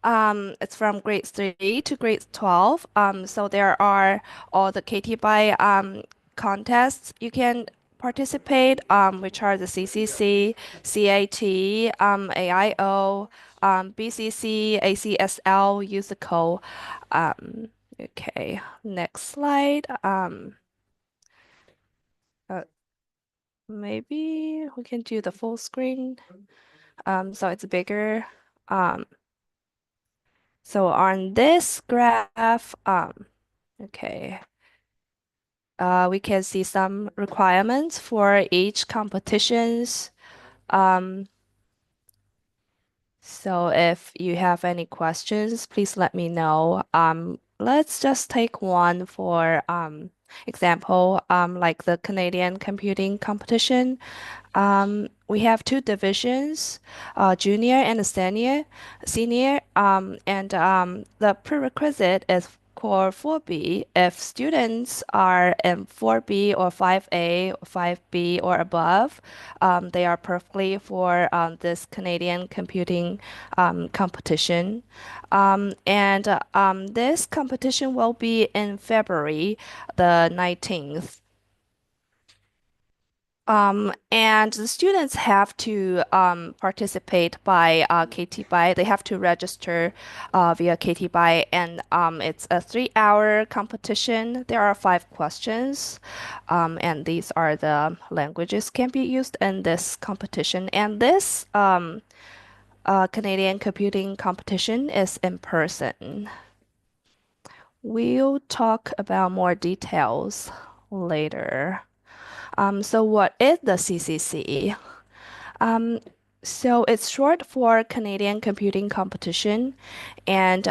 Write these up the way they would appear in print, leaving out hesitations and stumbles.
It's from grade 3 to grade 12. So there are all the KT by contests you can participate, which are the CCC, CAT, AIO, BCC, ACSL, Musical. Okay, next slide. Uh, Maybe we can do the full screen. So it's bigger. Um, so on this graph, okay. We can see some requirements for each competitions. Um, so if you have any questions, please let me know. Let's just take one for example, like the Canadian computing competition. We have two divisions, junior and a senior, and the prerequisite is core 4B. If students are in 4B or 5A, 5B or above, they are perfectly for this Canadian computing competition. And this competition will be in February the 19th. And the students have to participate by KT by. They have to register via KT by, and it's a 3 hour competition. There are 5 questions, and these are the languages can be used in this competition. And this Canadian computing competition is in person. We'll talk about more details later. So what is the CCC? Um, so it's short for Canadian Computing Competition, and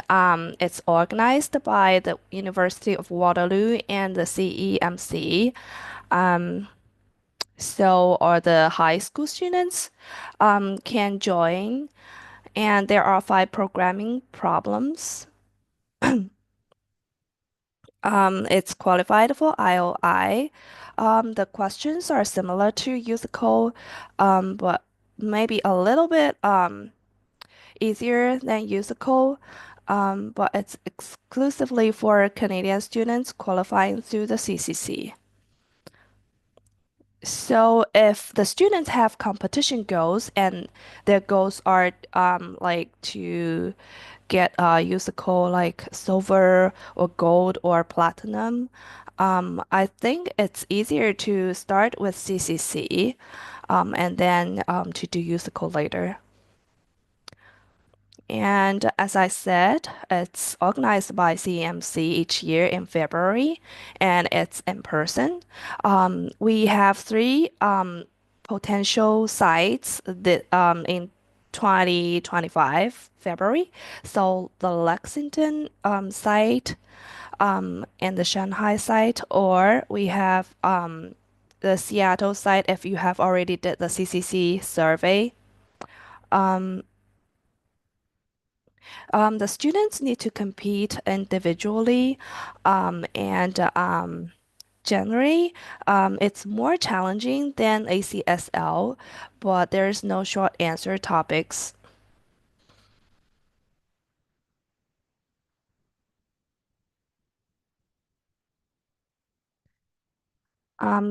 it's organized by the University of Waterloo and the CEMC. Um, so all the high school students can join, and there are 5 programming problems. It's qualified for IOI. The questions are similar to Musical, but maybe a little bit easier than Musical. But it's exclusively for Canadian students qualifying through the CCC. So if the students have competition goals and their goals are like to get musical like silver or gold or platinum, I think it's easier to start with CCC and then to do musical later. And as I said, it's organized by CMC each year in February, and it's in person. We have 3 potential sites that in 2025 February. So the Lexington site and the Shanghai site, or we have the Seattle site if you have already did the CCC survey. Um, the students need to compete individually, and generally, it's more challenging than ACSL, but there's no short answer topics.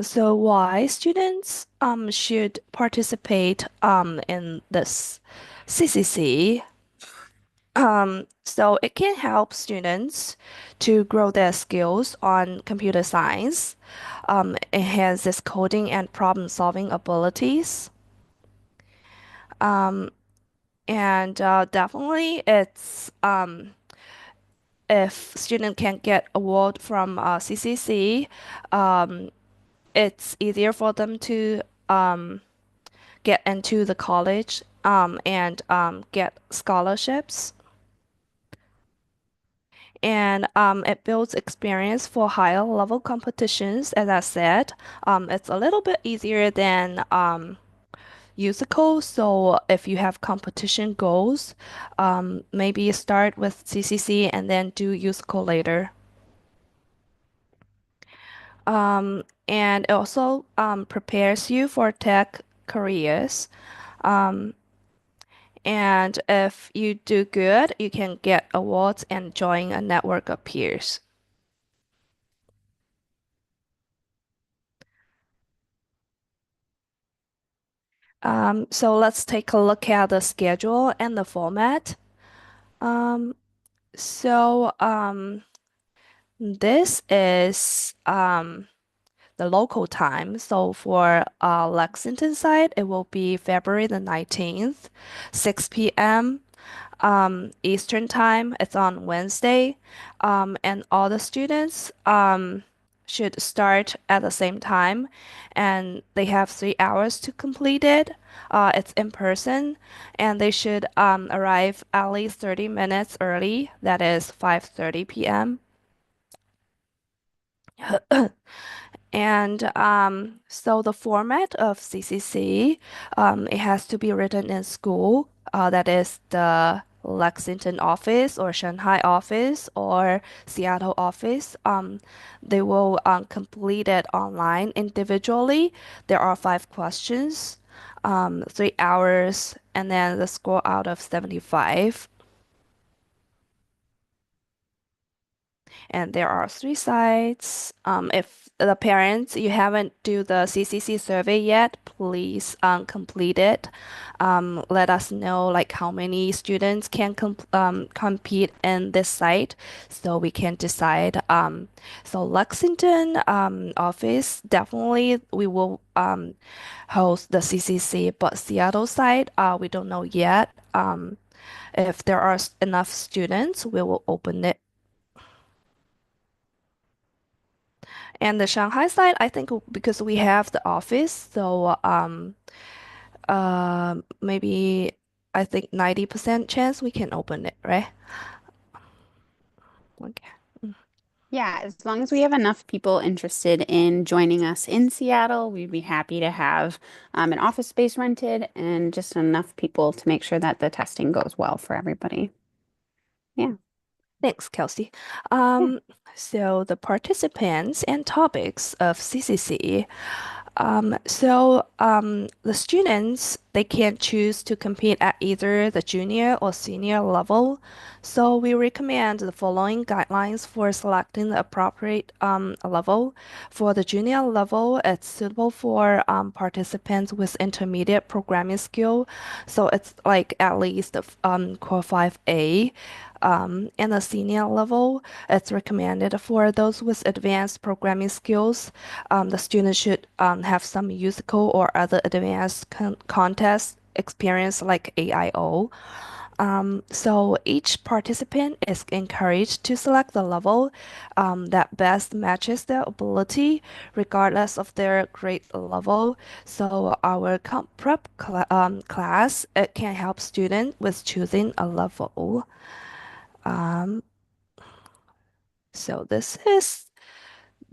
So why students should participate in this CCC? So it can help students to grow their skills on computer science, enhances coding and problem solving abilities. Um, and definitely it's if student can get award from CCC, um, it's easier for them to get into the college and get scholarships. And it builds experience for higher level competitions. As I said, it's a little bit easier than musical. So if you have competition goals, maybe start with CCC and then do musical later. And it also prepares you for tech careers. Um, And if you do good, you can get awards and join a network of peers. So let's take a look at the schedule and the format. Um, so this is the local time. So for Lexington side, it will be February the 19th, 6 p.m. Eastern time. It's on Wednesday. And all the students should start at the same time, and they have 3 hours to complete it. It's in person, and they should arrive at least 30 minutes early. That is 5:30 p.m. And so the format of CCC, it has to be written in school. That is the Lexington office or Shanghai office or Seattle office. They will complete it online individually. There are 5 questions, 3 hours, and then the score out of 75. And there are 3 sites. If the parents you haven't do the CCC survey yet, please complete it. Let us know like how many students can compete in this site, so we can decide. So Lexington office definitely we will host the CCC, but Seattle site we don't know yet. If there are enough students, we will open it. And the Shanghai side, I think because we have the office, so maybe I think 90% chance we can open it, right? Okay. Yeah, as long as we have enough people interested in joining us in Seattle, we'd be happy to have an office space rented and just enough people to make sure that the testing goes well for everybody. Yeah, Thanks, Kelsey. yeah, Um, so the participants and topics of CCC. The students they can choose to compete at either the junior or senior level. So we recommend the following guidelines for selecting the appropriate level. For the junior level, it's suitable for participants with intermediate programming skill. So it's like at least core 5A. In the senior level, it's recommended for those with advanced programming skills. The student should have some musical or other advanced contest experience like AIO. So each participant is encouraged to select the level that best matches their ability, regardless of their grade level. So our comp prep class it can help students with choosing a level. Um, so this is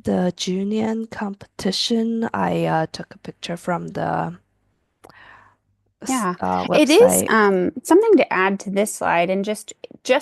the junior competition. I took a picture from the yeah. It is website. something to add to this slide, and just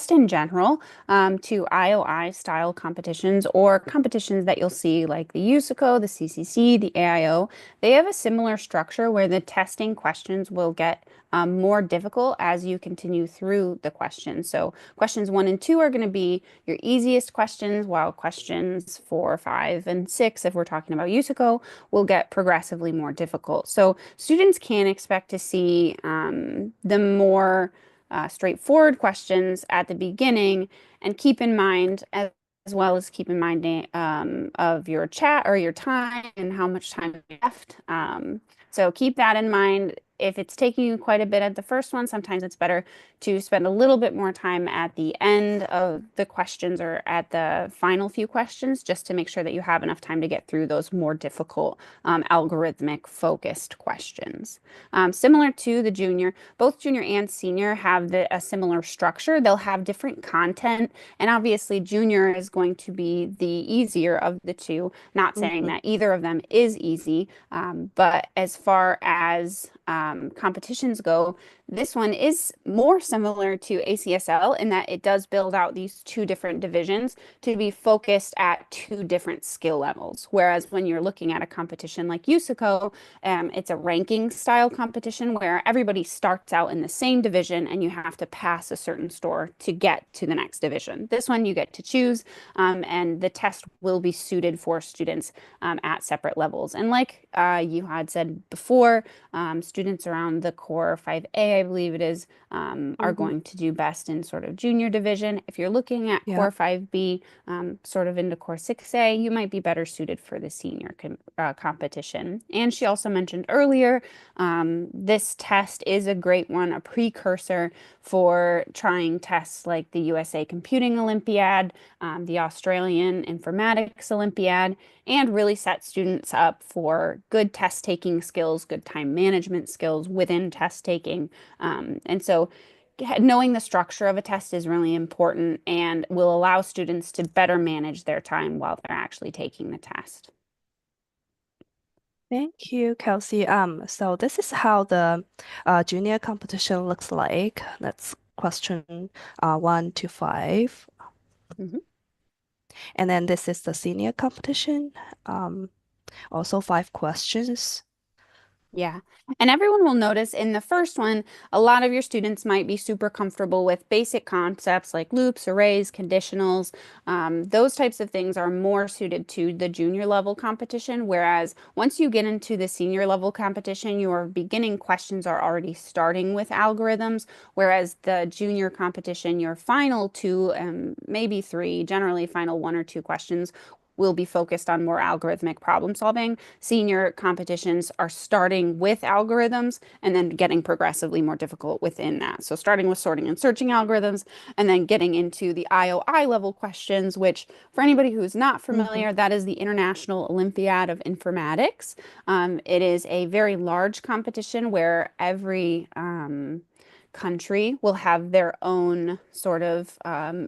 in general to IOI style competitions or competitions that you'll see like the USICO, the CCC, the AIO. They have a similar structure where the testing questions will get more difficult as you continue through the questions. So questions 1 and 2 are going to be your easiest questions, while questions 4, 5, and 6, if we're talking about USICO, will get progressively more difficult. So students can expect to see the more straightforward questions at the beginning, and keep in mind as well as keep in mind of your chat or your time and how much time you left. So keep that in mind. If it's taking you quite a bit at the first one, sometimes it's better to spend a little bit more time at the end of the questions or at the final few questions, just to make sure that you have enough time to get through those more difficult algorithmic focused questions. Similar to the junior, both junior and senior have a similar structure. They'll have different content, and obviously junior is going to be the easier of the two. Not saying Mhm. that either of them is easy, but as far as competitions go, This one is more similar to ACSL in that it does build out these two different divisions to be focused at two different skill levels. Whereas when you're looking at a competition like USICO, it's a ranking style competition where everybody starts out in the same division and you have to pass a certain score to get to the next division. This one you get to choose, and the test will be suited for students at separate levels. And like you had said before, students around the core 5A, I believe it is, are Hmm. going to do best in sort of junior division. If you're looking at Yeah. core 5B, sort of into core 6A, you might be better suited for the senior competition. And she also mentioned earlier, this test is a great one, a precursor for trying tests like the USA Computing Olympiad, the Australian Informatics Olympiad, and really set students up for good test taking skills, good time management skills within test taking. And so knowing the structure of a test is really important and will allow students to better manage their time while they're actually taking the test. Thank you, Kelsey. So this is how the junior competition looks like. That's question 1 to 5. Mhm. And then this is the senior competition. Um, Also 5 questions. Yeah. And everyone will notice in the first one, a lot of your students might be super comfortable with basic concepts like loops, arrays, conditionals. Those types of things are more suited to the junior level competition. Whereas once you get into the senior level competition, your beginning questions are already starting with algorithms. Whereas the junior competition, your final two, maybe three, generally final one or two questions will be focused on more algorithmic problem solving. Senior competitions are starting with algorithms and then getting progressively more difficult within that. So starting with sorting and searching algorithms and then getting into the IOI level questions, which for anybody who's not Hmm. familiar, that is the International Olympiad of Informatics. It is a very large competition where every country will have their own sort of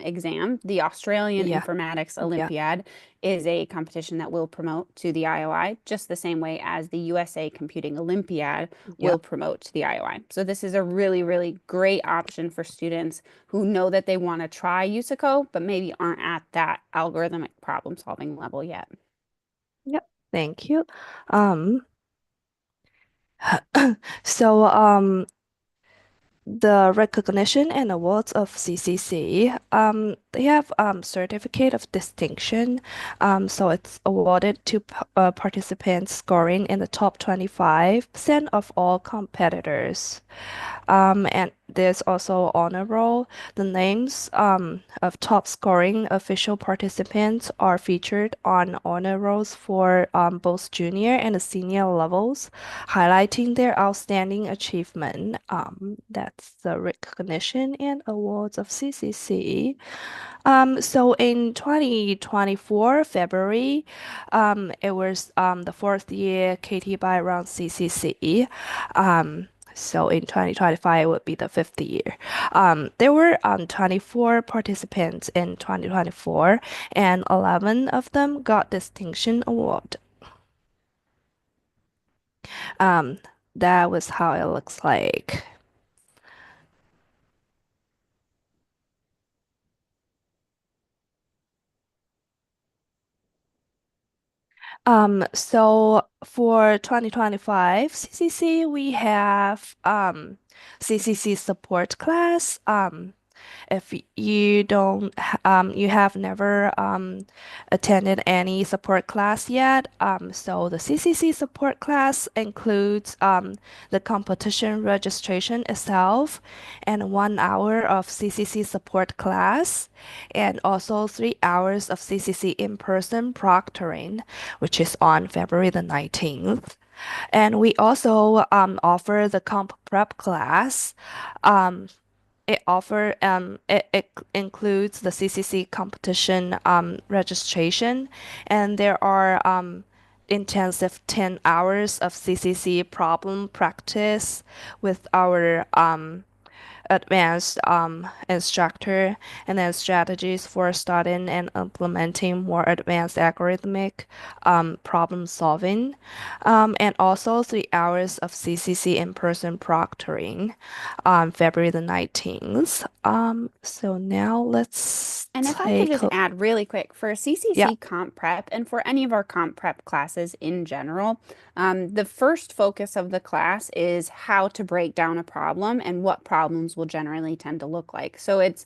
exam. The Australian Yeah, Informatics yeah, Olympiad is a competition that will promote to the IOI, just the same way as the USA Computing Olympiad yeah. will promote to the IOI. So this is a really, really great option for students who know that they want to try USICO, but maybe aren't at that algorithmic problem solving level yet. Yep. Thank you. Um, so the recognition and awards of CCC, they have certificate of distinction. So it's awarded to participants scoring in the top 25% of all competitors. And there's also honor roll. The names of top scoring official participants are featured on honor rolls for both junior and senior levels, highlighting their outstanding achievement. That's the recognition and awards of CCC. So in 2024, February, it was the fourth year KT by around CCC. So in 2025, it would be the fifth year. There were 24 participants in 2024, and 11 of them got distinction award. Um, that was how it looks like. So for 2025 CCC, we have CCC support class. If you don't, you have never attended any support class yet, so the CCC support class includes the competition registration itself and 1 hour of CCC support class, and also 3 hours of CCC in-person proctoring, which is on February the 19th. And we also offer the comp prep class. Um, it includes the CCC competition registration, and there are intensive 10 hours of CCC problem practice with our advanced instructor, and then strategies for studying and implementing more advanced algorithmic problem solving, and also 3 hours of CCC in-person proctoring on February the 19th. So now let's And if I could take just a, add really quick for yeah. CCC comp prep and for any of our comp prep classes in general, the first focus of the class is how to break down a problem and what problems will generally tend to look like. So it's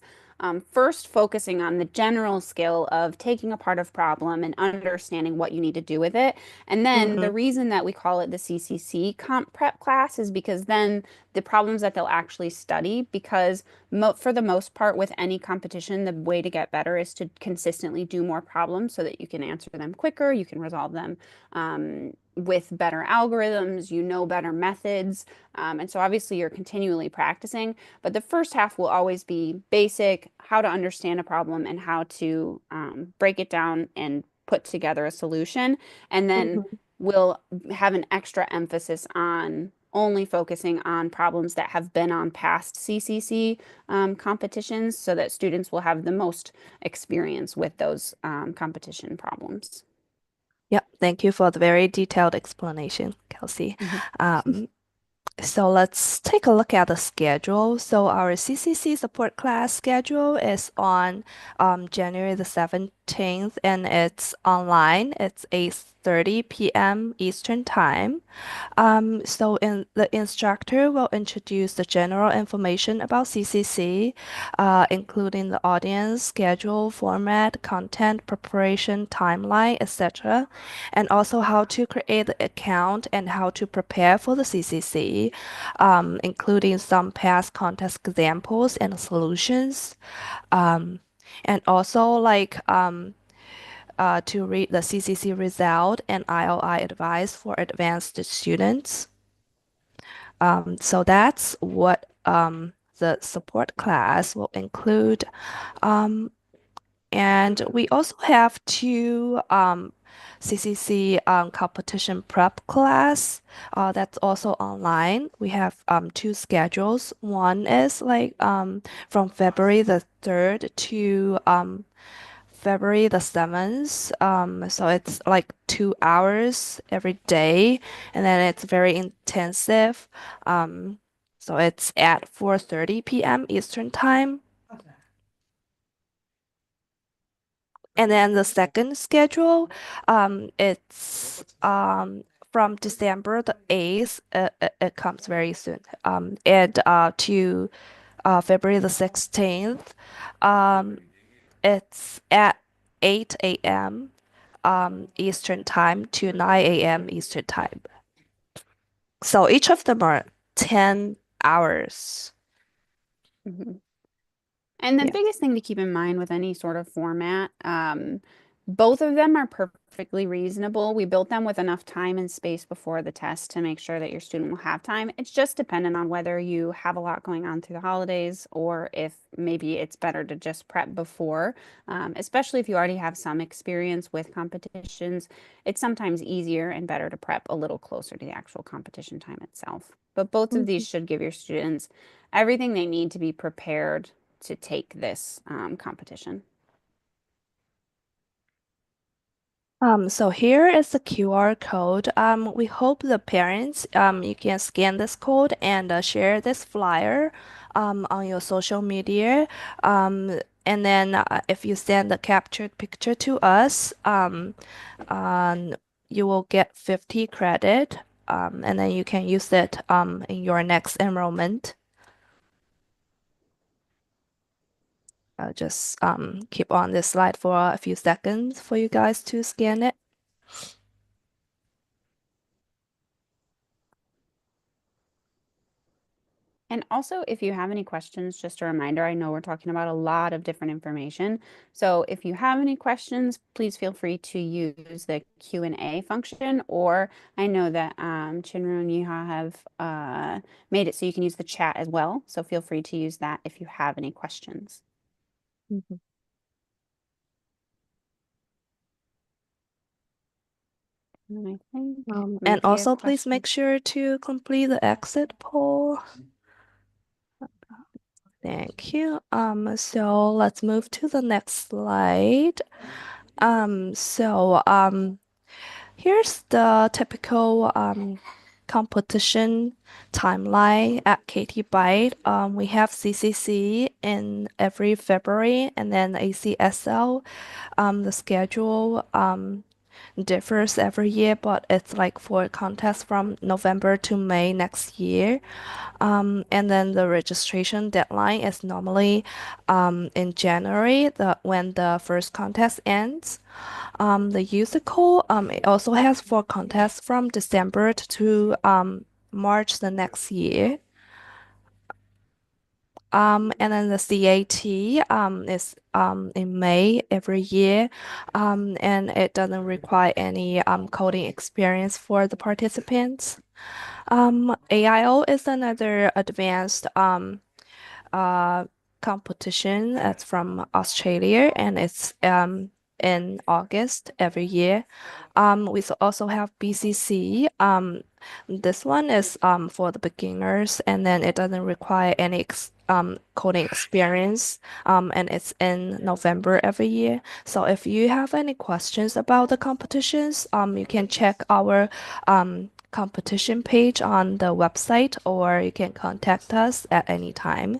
first focusing on the general skill of taking apart a problem and understanding what you need to do with it. And then Mm-hmm. the reason that we call it the CCC comp prep class is because then the problems that they'll actually study, because mo for the most part, with any competition, the way to get better is to consistently do more problems so that you can answer them quicker, you can resolve them with better algorithms, you know better methods. And so obviously you're continually practicing, but the first half will always be basic, how to understand a problem and how to break it down and put together a solution. And then Mm-hmm. we'll have an extra emphasis on only focusing on problems that have been on past CCC competitions so that students will have the most experience with those competition problems. Yep, thank you for the very detailed explanation, Kelsey. Mhm. Um, So let's take a look at the schedule. So our CCC support class schedule is on January the 17th and it's online. It's 8:30 p.m. Eastern Time. The instructor will introduce the general information about CCC, including the audience, schedule, format, content, preparation, timeline, etc., and also how to create the account and how to prepare for the CCC, including some past contest examples and solutions. Um, and also to read the CCC result and IOI advice for advanced students. So that's what the support class will include. Um, and we also have two CCC competition prep class that's also online. We have two schedules. One is from February the 3rd to February the 7th. So it's like 2 hours every day, and then it's very intensive. Um, so it's at 4:30 p.m. Eastern Time. And then the second schedule, it's from December the 8th. It comes very soon. And to February the 16th. Um, It's at 8 a.m. Eastern Time to 9 a.m. Eastern Time. So each of them are 10 hours. Mhm. And the Yeah. biggest thing to keep in mind with any sort of format, both of them are perfectly reasonable. We built them with enough time and space before the test to make sure that your student will have time. It's just dependent on whether you have a lot going on through the holidays or if maybe it's better to just prep before, especially if you already have some experience with competitions. It's sometimes easier and better to prep a little closer to the actual competition time itself. But both of these Mhm. should give your students everything they need to be prepared to take this competition. So here is the QR code. We hope the parents, you can scan this code and share this flyer, on your social media. And then if you send the captured picture to us, um, you will get 50 credit, and then you can use it, in your next enrollment. Just keep on this slide for a few seconds for you guys to scan it. And also, if you have any questions, just a reminder, I know we're talking about a lot of different information. So if you have any questions, please feel free to use the Q&A function, or I know that Chinru and Yiha have made it so you can use the chat as well. So feel free to use that if you have any questions. Mhm. And I think And maybe a also please question. make sure to complete the exit poll. Thank you. So let's move to the next slide. Here's the typical competition timeline at Katie Byte. We have CCC in every February and then ACSL. The schedule differs every year, but it's like for contests from November to May next year. And then the registration deadline is normally in January, when the first contest ends. The musical, it also has four contests from December to March the next year. And then the CAT is in May every year, and it doesn't require any coding experience for the participants. AIO is another advanced uh, competition. It's from Australia and it's in August every year. Also have BCC. This one is for the beginners and then it doesn't require any coding experience. And it's in November every year. So if you have any questions about the competitions, you can check our competition page on the website or you can contact us at any time.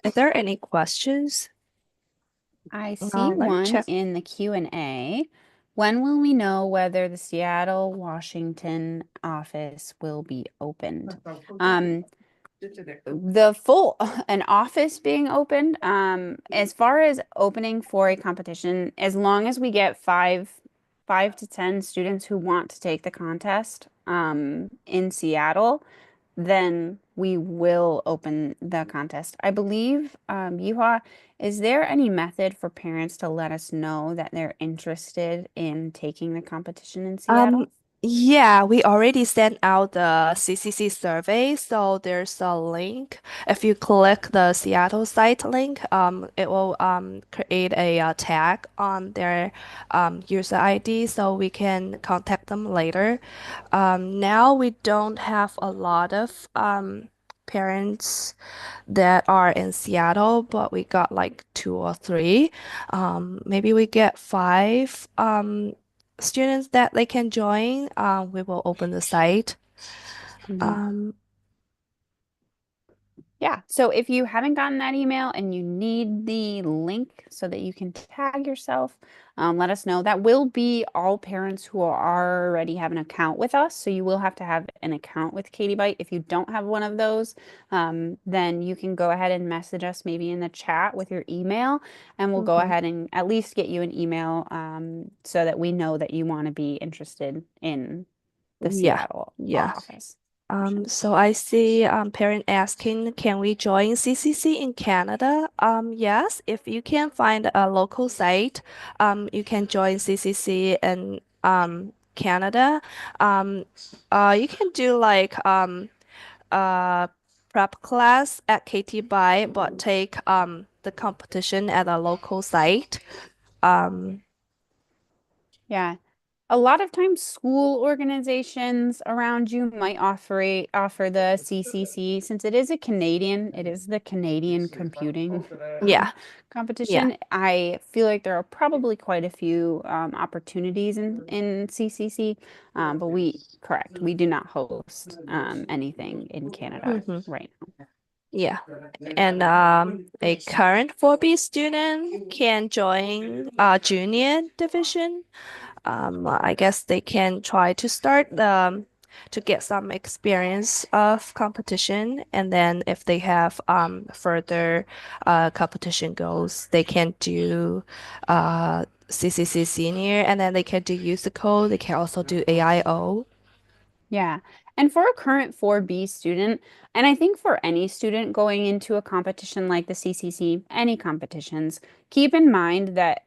Is there any questions? I see Let me one check. in the Q&A. When will we know whether the Seattle, Washington office will be opened? Um, the full an office being opened, as far as opening for a competition, as long as we get five to 10 students who want to take the contest, in Seattle, then we will open the contest. I believe, Yuhua, is there any method for parents to let us know that they're interested in taking the competition in Um, Seattle? yeah, we already sent out the CCC survey, so there's a link. If you click the Seattle site link, it will create a tag on their user ID, so we can contact them later. Now we don't have a lot of parents that are in Seattle, but we got like two or three. Maybe we get five students that they can join. We will open the site. Um, Yeah, so if you haven't gotten that email and you need the link so that you can tag yourself, let us know. That will be all parents who already have an account with us. So you will have to have an account with Katie Byte. If you don't have one of those, then you can go ahead and message us maybe in the chat with your email, and we'll go mhm. ahead and at least get you an email, so that we know that you want to be interested in the Yeah, Seattle yeah. office option. So I see parent asking, can we join CCC in Canada? Yes, if you can find a local site, you can join CCC in Canada. Um, you can do like uh prep class at KT by, but take the competition at a local site. Um, Yeah. A lot of times school organizations around you might offer the CCC, since it is the Canadian computing yeah, yeah. competition. I feel like there are probably quite a few opportunities in CCC, but we do not host anything in Canada hmm right Yeah. And a current 4B student can join junior division. I guess they can try to start to get some experience of competition, and then if they have further competition goals, they can do CCC senior, and then they can do musical. They can also do AIO. Yeah. And for a current 4B student, and I think for any student going into a competition like the CCC, any competitions, keep in mind that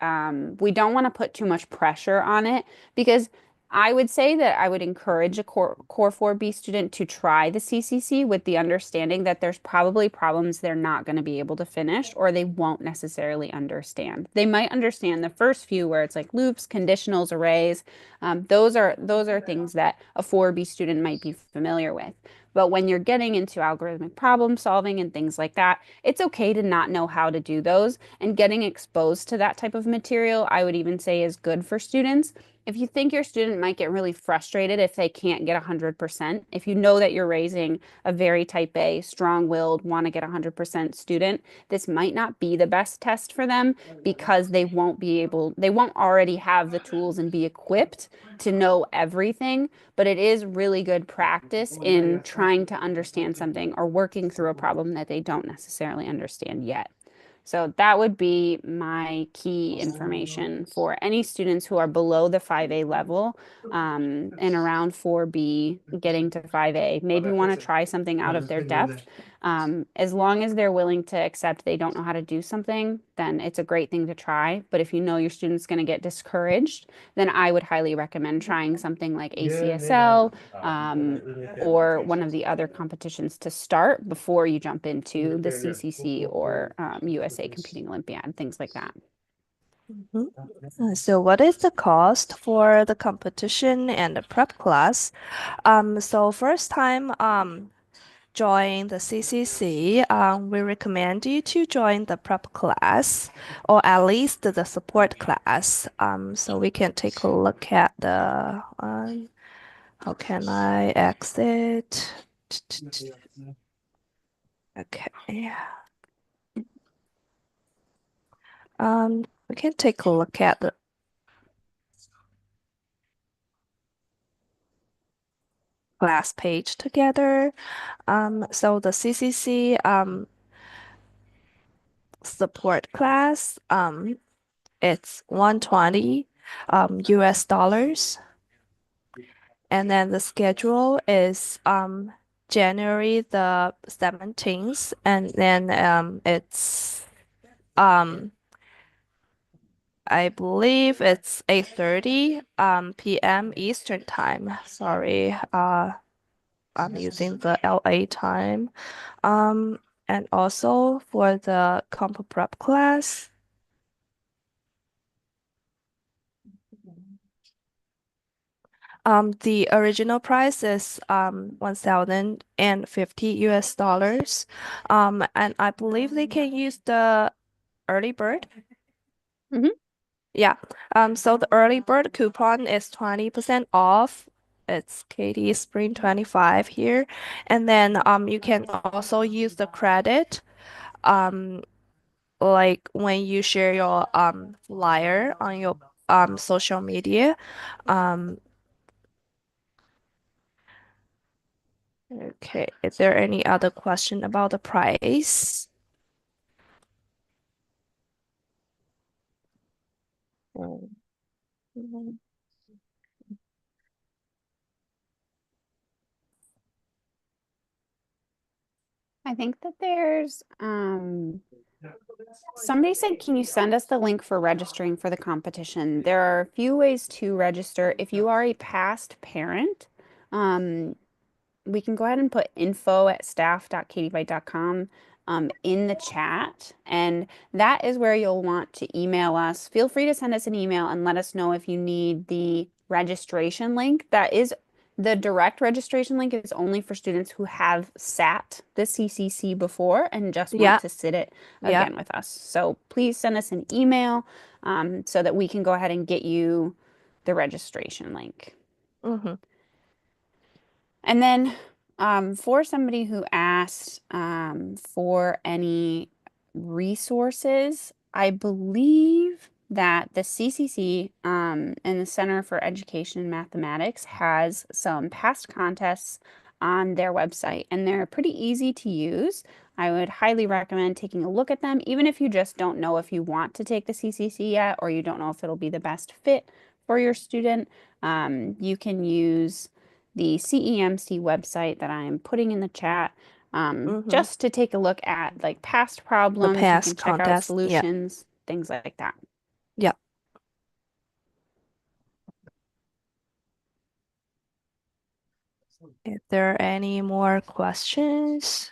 we don't want to put too much pressure on it, because I would say that I would encourage a Core 4B student to try the CCC with the understanding that there's probably problems they're not going to be able to finish or they won't necessarily understand. They might understand the first few where it's like loops, conditionals, arrays. Those are things that a 4B student might be familiar with. But when you're getting into algorithmic problem solving and things like that, it's okay to not know how to do those. And getting exposed to that type of material, I would even say is good for students. If you think your student might get really frustrated if they can't get 100%, if you know that you're raising a very type A, strong-willed, want to get 100% student, this might not be the best test for them because they won't already have the tools and be equipped to know everything, but it is really good practice in trying to understand something or working through a problem that they don't necessarily understand yet. So that would be my key information for any students who are below the 5A level and around 4B getting to 5A. Maybe want to try something out of their depth. As long as they're willing to accept they don't know how to do something, then it's a great thing to try. But if you know your student's going to get discouraged, then I would highly recommend trying something like ACSL, or one of the other competitions to start before you jump into the CCC or USA Computing Olympiad, things like that. Mhm. So what is the cost for the competition and the prep class? So first time join the CCC, we recommend you to join the prep class or at least the support class. So we can take a look at the how can I exit? Okay. We can take a look at the class page together. So the CCC support class, it's 120 US dollars. And then the schedule is January the 17th, and then it's um I believe it's 8:30 p.m. Eastern time. Sorry, I'm using the LA time. Um, and also for the comp prep class, the original price is 1,050 US dollars. And I believe they can use the early bird. Mhm. Yeah. So the early bird coupon is 20% off. It's KD Spring 25 here. And then you can also use the credit um like when you share your flyer on your social media. Um okay, is there any other question about the price? Mhm. I think that there's somebody said, can you send us the link for registering for the competition? There are a few ways to register. If you are a past parent, um, we can go ahead and put info@staff.kdbyte.com in the chat. And that is where you'll want to email us. Feel free to send us an email and let us know if you need the registration link. That is the direct registration link is only for students who have sat the CCC before and just want Yeah, to sit it yeah. again with us. So please send us an email so that we can go ahead and get you the registration link. Mm-hmm. And then for somebody who asked for any resources, I believe that the CCC and the Center for Education and Mathematics has some past contests on their website, and they're pretty easy to use. I would highly recommend taking a look at them, even if you just don't know if you want to take the CCC yet, or you don't know if it'll be the best fit for your student. You can use the CEMC website that I am putting in the chat, Mm-hmm. just to take a look at like past The problems. You can past check out contest. Yeah. solutions, things like that. Yeah. If there are any more questions,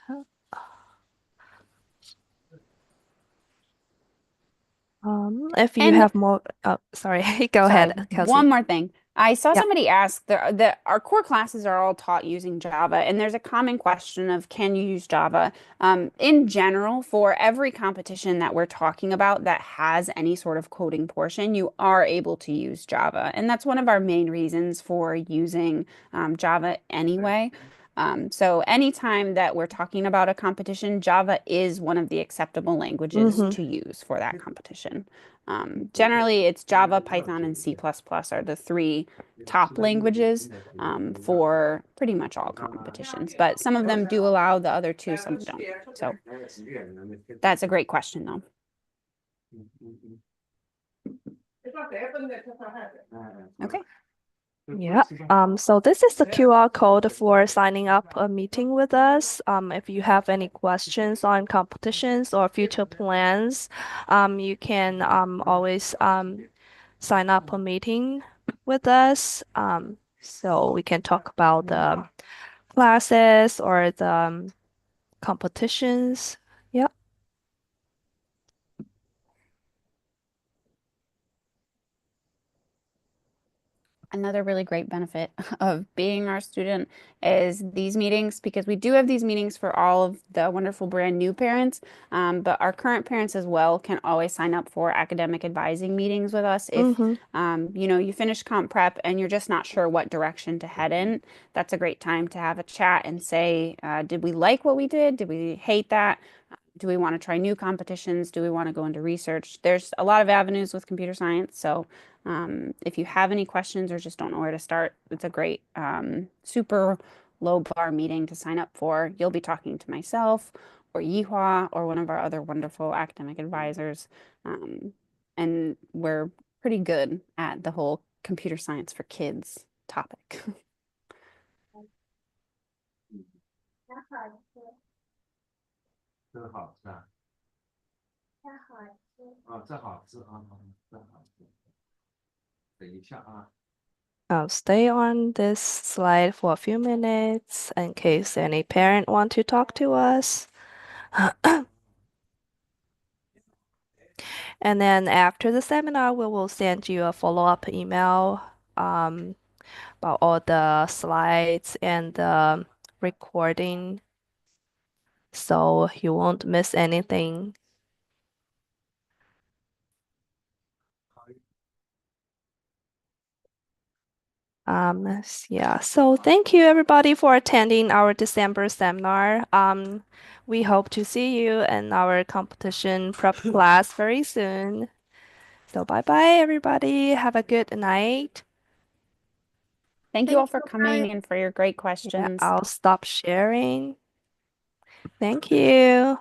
if you And have more, oh, sorry, go sorry, ahead, one Kelsey. more thing. I saw Yeah. somebody ask that our core classes are all taught using Java, and there's a common question of can you use Java? In general, for every competition that we're talking about that has any sort of coding portion, you are able to use Java, and that's one of our main reasons for using Java anyway. So anytime that we're talking about a competition, Java is one of the acceptable languages Mm-hmm. to use for that competition. Generally, it's Java, Python, and C++ plus plus are the three top languages for pretty much all competitions. But some of them do allow the other two, some don't. So that's a great question, though. Okay. Yeah. So this is the QR code for signing up a meeting with us. If you have any questions on competitions or future plans, you can always sign up a meeting with us. So we can talk about the classes or the competitions. Yeah. Another really great benefit of being our student is these meetings because we do have these meetings for all of the wonderful brand new parents, but our current parents as well can always sign up for academic advising meetings with us if Mm-hmm. you finish comp prep and you're just not sure what direction to head in. That's a great time to have a chat and say, did we like what we did? Did we hate that? Do we want to try new competitions? Do we want to go into research? There's a lot of avenues with computer science, so if you have any questions or just don't know where to start, it's a great, super low bar meeting to sign up for. You'll be talking to myself or Yihua or one of our other wonderful academic advisors. Um, and we're pretty good at the whole computer science for kids topic. 这好吃啊，这好吃啊，等一下啊。I'll stay on this slide for a few minutes in case any parent want to talk to us. And then after the seminar, we will send you a follow-up email um, about all the slides and the recording so you won't miss anything. Yeah, so thank you everybody for attending our December seminar. We hope to see you in our competition prep class very soon. So bye bye everybody. Have a good night. Thank you Thank all for you, guys. coming and for your great Yeah, questions. I'll stop sharing. Thank you.